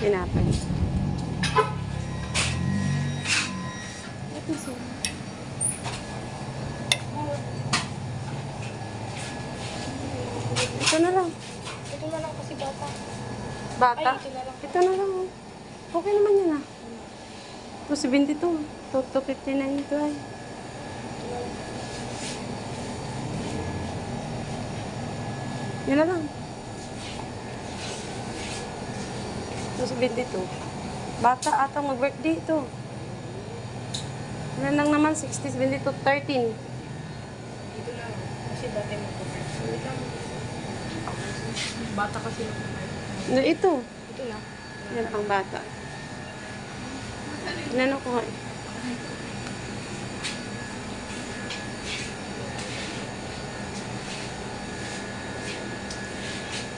Tinapay. Ito siya. Ito na lang. Ito na lang kasi bata. Bata? Ay, ito na lang. Ito na lang. Oh. Okay naman yan ah. 272. 259 ito ay. Yan na lang. 272. Bata ata mag-birthday ito. Yan lang naman, 60, 72, 13. Ito na lang. Kasi bata yung mag-birthday. Bata kasi mag-birthday. No, ito. Ito lang. Yan pang bata. Inano ko nga eh.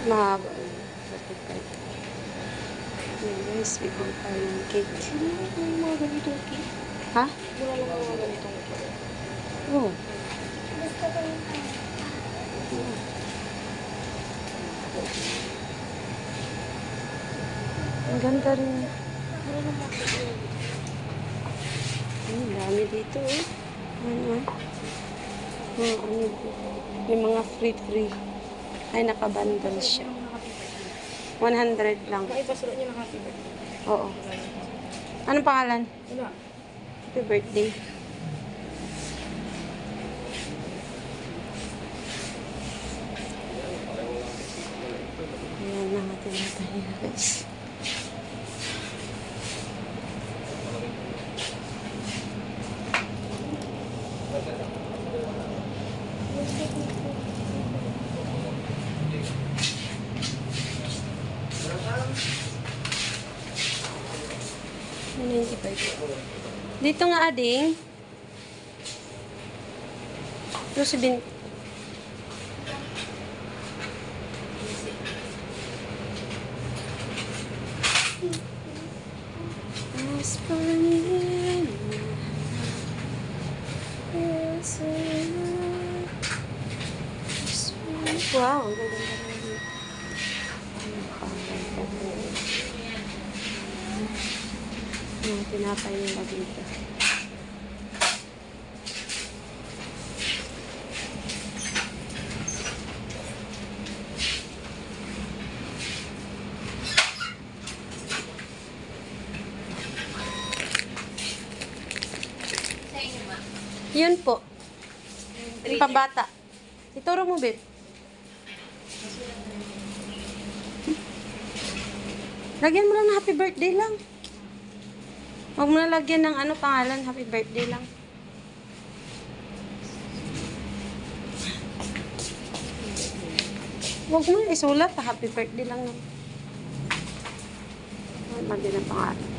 Mahaba. Yan guys, bigyan tayo ng cake. Yung mga ganitong cake. Ha? Wala lang mga ganitong cake. Oo. Gusto ko yung Ang ganda rin. wala lang mga cake. Ang dami dito eh. Ano? Ano dito? May mga free. Ay, nakabundle siya. 100 lang. Maipasulat niyo ng happy birthday. Oo. Anong pangalan? Wala. Happy birthday. Ayan na nga tinatay na guys. Dito nga ading. Ito si Bin. Wow, ang ganda rin. Yung tinapay nila dito. Yun po. Yung pambata. Ituro mo, babe. Lagyan mo lang na happy birthday lang. Huwag mo na lagyan ng ano pangalan, happy birthday lang. Huwag mo na isulat, happy birthday lang. Lagyan ng pangalan.